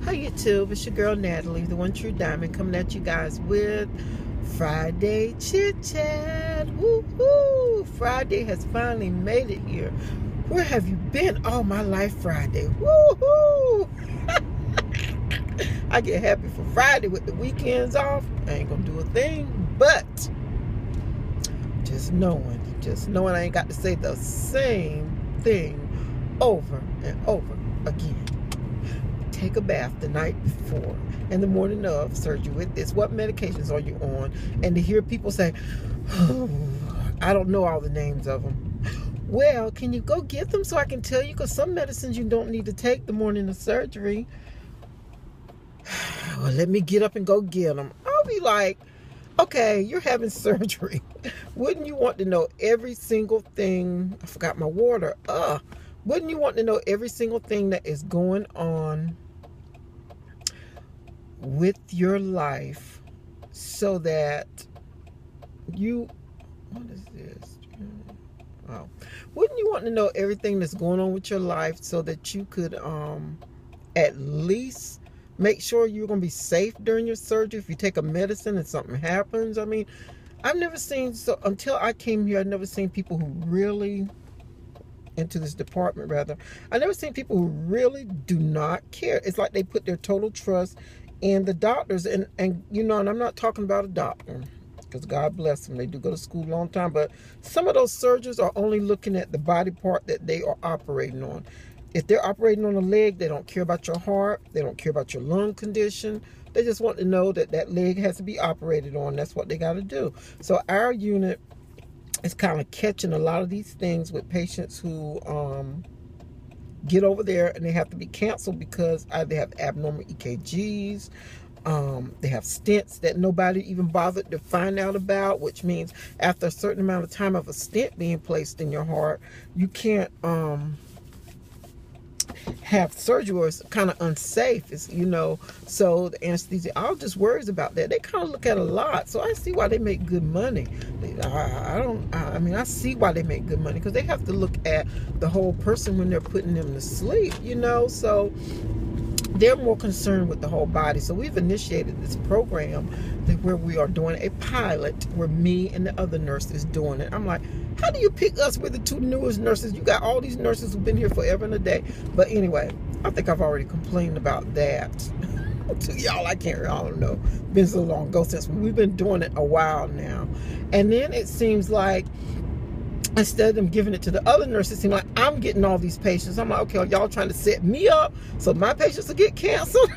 Hi YouTube, it's your girl Natalie, the one true diamond, coming at you guys with Friday Chit Chat. Woohoo! Friday has finally made it here. Where have you been all my life, Friday? Woohoo! I get happy for Friday with the weekends off. I ain't gonna do a thing, but just knowing I ain't got to say the same thing over and over again. Take a bath the night before and the morning of surgery with this. What medications are you on? And to hear people say, oh, I don't know all the names of them. Well, can you go get them so I can tell you? Because some medicines you don't need to take the morning of surgery. Well, let me get up and go get them. I'll be like, okay, you're having surgery. Wouldn't you want to know every single thing? I forgot my water. Wouldn't you want to know every single thing that is going on with your life so that you, what is this? Oh, wouldn't you want to know everything that's going on with your life so that you could at least make sure you're going to be safe during your surgery if you take a medicine and something happens? I mean, I've never seen, so until I came here, I've never seen people who really, into this department rather, I've never seen people who really do not care. It's like they put their total trust in the doctors, and you know, and I'm not talking about a doctor, because God bless them, they do go to school a long time, but some of those surgeons are only looking at the body part that they are operating on. If they're operating on a leg, they don't care about your heart, they don't care about your lung condition. They just want to know that that leg has to be operated on. That's what they got to do. So our unit is kind of catching a lot of these things with patients who get over there and they have to be canceled because either they have abnormal EKGs, they have stents that nobody even bothered to find out about, which means after a certain amount of time of a stent being placed in your heart, you can't have surgery, or it's kind of unsafe. It's, you know, so the anesthesiologist worries about that. They kind of look at a lot, so I see why they make good money. I mean, I see why they make good money, because they have to look at the whole person when they're putting them to sleep, you know, so they're more concerned with the whole body. So we've initiated this program where we are doing a pilot where me and the other nurse is doing it. I'm like, how do you pick us? We're the two newest nurses. You got all these nurses who've been here forever and a day. But anyway, I think I've already complained about that to y'all. I don't know. Been so long ago since we've been doing it a while now. And then it seems like instead of them giving it to the other nurses, it seems like I'm getting all these patients. I'm like, okay, are y'all trying to set me up so my patients will get canceled?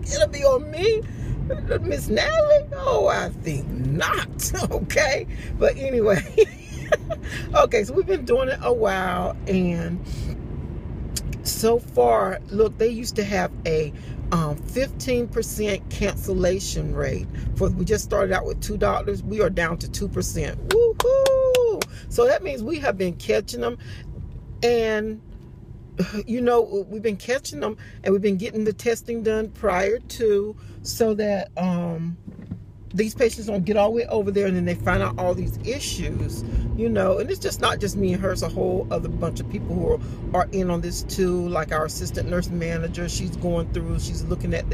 It'll be on me, Miss Natalie? Oh, I think not. Okay, but anyway. Okay, so we've been doing it a while, and so far, look, they used to have a 15% cancellation rate. We just started out with 2 doctors. We are down to 2%. Woohoo! So that means we have been catching them, and you know, we've been catching them, and we've been getting the testing done prior to, so that these patients don't get all the way over there and then they find out all these issues, you know. And it's just not just me and her, it's a whole other bunch of people who are in on this too, like our assistant nurse manager. She's going through, she's looking at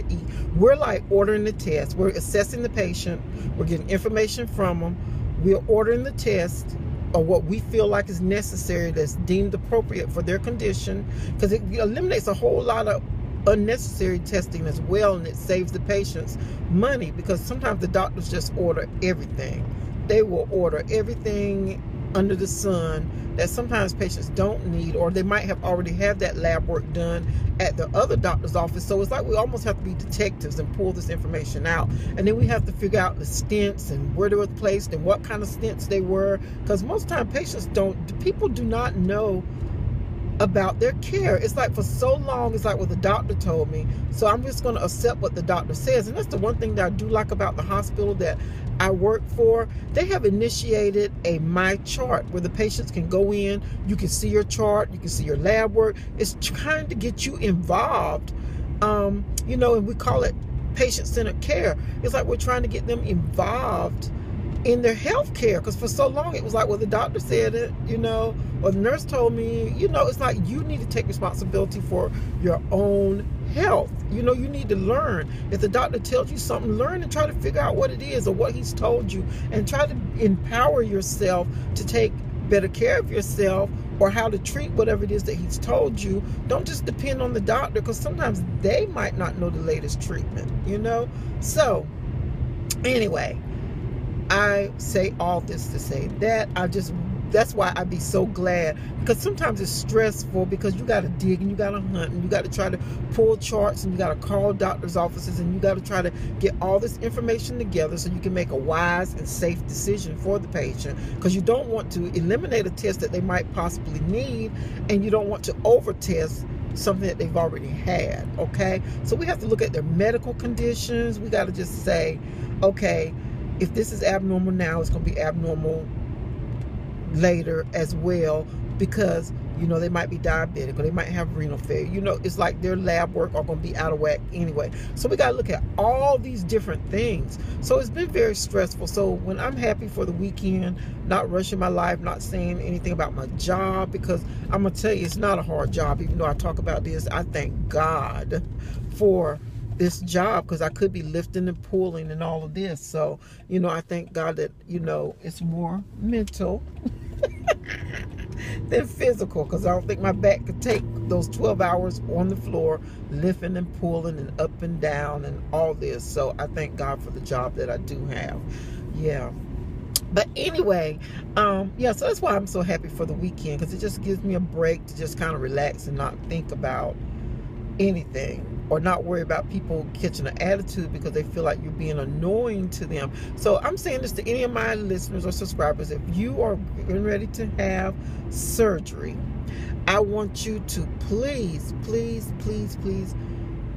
we're like ordering the test, we're assessing the patient, we're getting information from them, we're ordering the test or what we feel like is necessary, that's deemed appropriate for their condition, because it eliminates a whole lot of unnecessary testing as well, and it saves the patients money, because sometimes the doctors just order everything. They will order everything under the sun that sometimes patients don't need, or they might have already had that lab work done at the other doctor's office. So it's like we almost have to be detectives and pull this information out, and then we have to figure out the stents and where they were placed and what kind of stents they were, because most time people do not know about their care. It's like for so long, it's like what the doctor told me, so I'm just going to accept what the doctor says. And that's the one thing that I do like about the hospital that I work for. They have initiated a My Chart where the patients can go in, you can see your chart, you can see your lab work. It's trying to get you involved, you know, and we call it patient-centered care. It's like we're trying to get them involved in their health care, because for so long it was like, well, the doctor said it, you or the nurse told me, it's like you need to take responsibility for your own health. You know, you need to learn. If the doctor tells you something, learn and try to figure out what it is or what he's told you, and try to empower yourself to take better care of yourself, or how to treat whatever it is that he's told you. Don't just depend on the doctor, because sometimes they might not know the latest treatment, you know. So anyway, I say all this to say that that's why I'd be so glad, because sometimes it's stressful, because you got to dig and you got to hunt and you got to try to pull charts and you got to call doctor's offices and you got to try to get all this information together so you can make a wise and safe decision for the patient, because you don't want to eliminate a test that they might possibly need, and you don't want to over test something that they've already had. Okay, so we have to look at their medical conditions. We got to just say, okay, if this is abnormal now, it's going to be abnormal later as well, because you know they might be diabetic or they might have renal failure. You know, it's like their lab work are going to be out of whack anyway. So we got to look at all these different things. So it's been very stressful. So when I'm happy for the weekend, not rushing my life, not saying anything about my job, because I'm gonna tell you, it's not a hard job. Even though I talk about this, I thank God for this job, because I could be lifting and pulling and all of this. So, you know, I thank God that, you know, it's more mental than physical, because I don't think my back could take those 12 hours on the floor lifting and pulling and up and down and all this. So I thank God for the job that I do have. Yeah. But anyway, yeah, so that's why I'm so happy for the weekend, because it just gives me a break to just kind of relax and not think about anything, or not worry about people catching an attitude because they feel like you're being annoying to them. So I'm saying this to any of my listeners or subscribers: if you are getting ready to have surgery, I want you to please, please, please, please,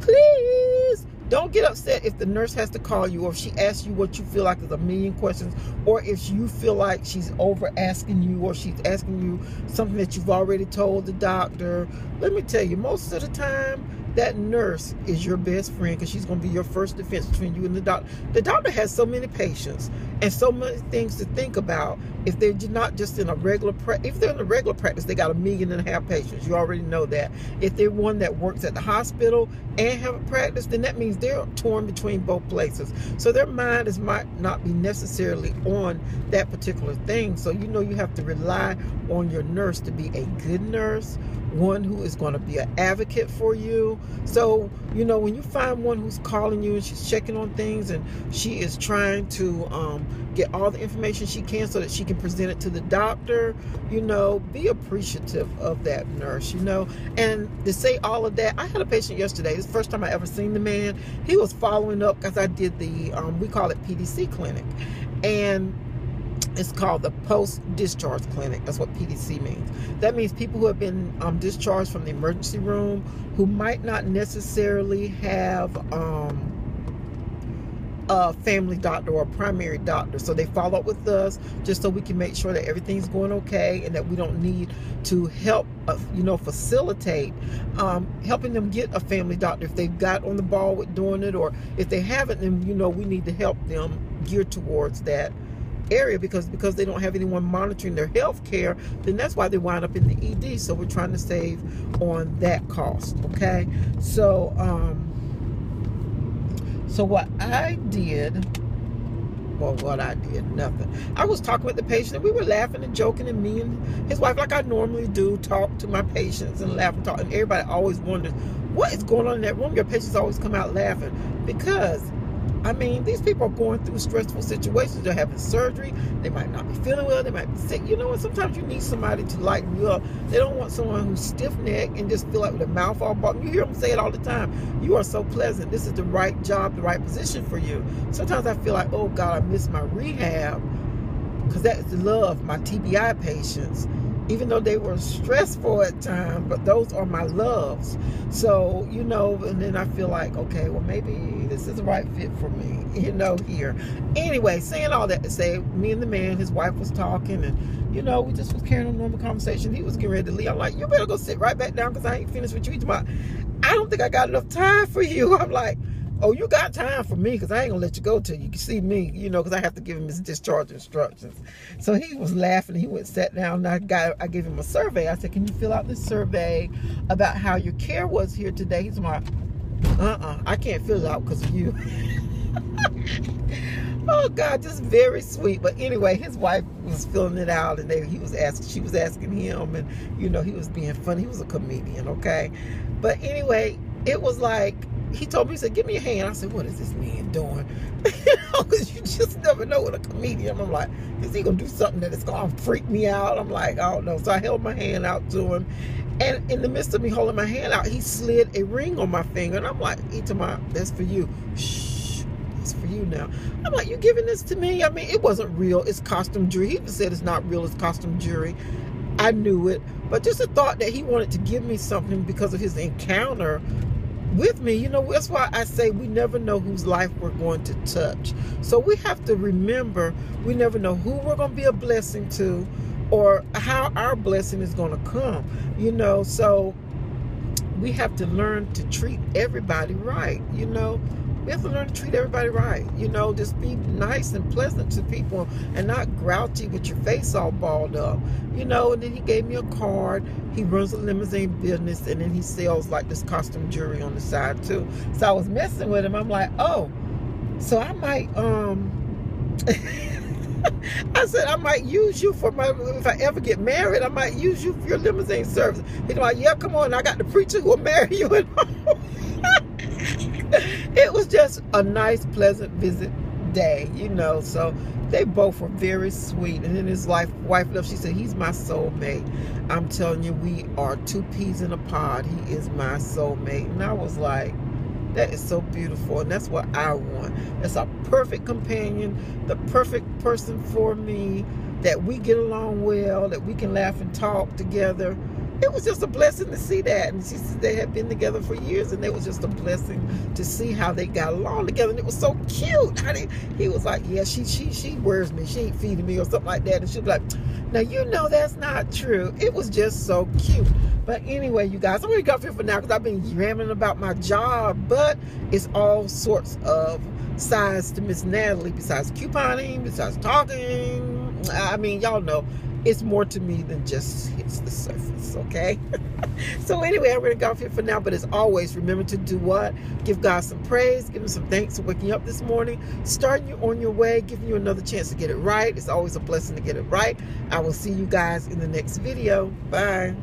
please don't get upset if the nurse has to call you, or if she asks you what you feel like is a million questions, or if you feel like she's over asking you, or she's asking you something that you've already told the doctor. Let me tell you, most of the time, that nurse is your best friend, because she's going to be your first defense between you and the doctor. The doctor has so many patients and so many things to think about. If they're not just in a regular practice, if they're in a regular practice, they got 1.5 million patients. You already know that. If they're one that works at the hospital and have a practice, then that means they're torn between both places. So their mind might not be necessarily on that particular thing. So you know you have to rely on your nurse to be a good nurse, one who is going to be an advocate for you. So, you know, when you find one who's calling you and she's checking on things and she is trying to get all the information she can so that she can present it to the doctor, you know, be appreciative of that nurse, you know. And to say all of that, I had a patient yesterday. This is the first time I ever seen the man. He was following up, because I did the, we call it PDC clinic. And it's called the post-discharge clinic. That's what PDC means. That means people who have been discharged from the emergency room, who might not necessarily have a family doctor or a primary doctor. So they follow up with us just so we can make sure that everything's going okay, and that we don't need to help, you know, facilitate helping them get a family doctor if they've got on the ball with doing it, or if they haven't, then, you know, we need to help them gear towards that area, because they don't have anyone monitoring their health care. Then that's why they wind up in the ED. So we're trying to save on that cost. Okay, so so what I did, nothing. I was talking with the patient and we were laughing and joking, and me and his wife, like I normally do, talk to my patients and laugh and talk, and everybody always wonders what is going on in that room. Your patients always come out laughing, because I mean, these people are going through stressful situations. They're having surgery. They might not be feeling well. They might be sick. You know, and sometimes you need somebody to lighten you up. They don't want someone who's stiff-necked and just feel like with their mouth all bottom. You hear them say it all the time. You are so pleasant. This is the right job, the right position for you. Sometimes I feel like, oh God, I miss my rehab, because that is love, my TBI patients. Even though they were stressful at times, but those are my loves. So, you know, and then I feel like, okay, well, maybe this is the right fit for me, you know, here. Anyway, saying all that to say, me and the man, his wife was talking, and, you know, we just was carrying on a normal conversation. He was getting ready to leave. I'm like, you better go sit right back down, because I ain't finished with you. He's like, I don't think I got enough time for you. I'm like, oh, you got time for me, because I ain't gonna let you go till you can see me, you know, because I have to give him his discharge instructions. So he was laughing. He went and sat down, and I gave him a survey. I said, can you fill out this survey about how your care was here today? He's like, I can't fill it out because of you. Oh God, just very sweet. But anyway, his wife was filling it out, and she was asking him, and he was being funny. He was a comedian, okay? But anyway, it was like he told me, he said, "Give me your hand." I said, "What is this man doing?" Because you just never know with a comedian. I'm like, is he gonna do something that is gonna freak me out? I'm like, I don't know. So I held my hand out to him, and in the midst of me holding my hand out, he slid a ring on my finger, and I'm like, "That's for you." Shh. It's for you now. I'm like, you giving this to me? I mean, it wasn't real. It's costume jewelry. He even said it's not real. It's costume jewelry. I knew it. But just the thought that he wanted to give me something because of his encounter with me, that's why I say we never know whose life we're going to touch. So we have to remember, we never know who we're going to be a blessing to or how our blessing is going to come. So we have to learn to treat everybody right. We have to learn to treat everybody right. Just be nice and pleasant to people and not grouchy with your face all balled up. And then he gave me a card. He runs a limousine business, and then he sells like this costume jewelry on the side too. So I was messing with him. I'm like, oh, so I might, I said, I might use you if I ever get married, I might use you for your limousine service. He's like, yeah, come on. I got the preacher who will marry you. It was just a nice, pleasant visit day, so they both were very sweet. And then his wife left. She said, he's my soulmate. I'm telling you, we are two peas in a pod. He is my soulmate. And I was like, that is so beautiful. And that's what I want. That's a perfect companion, the perfect person for me, that we get along well, that we can laugh and talk together. It was just a blessing to see that. And she said they had been together for years, and it was just a blessing to see how they got along together. And it was so cute. He was like, yeah, she wears me. She ain't feeding me or something like that. And she'd be like, now that's not true. It was just so cute. But anyway, you guys, I'm going to get off here for now because I've been rambling about my job. But it's all sorts of sides to Miss Natalie besides couponing, besides talking. I mean, y'all know. It's more to me than just hits the surface, okay? So anyway, I'm going to go off here for now. But as always, remember to do what? Give God some praise. Give him some thanks for waking up this morning. Starting you on your way. Giving you another chance to get it right. It's always a blessing to get it right. I will see you guys in the next video. Bye.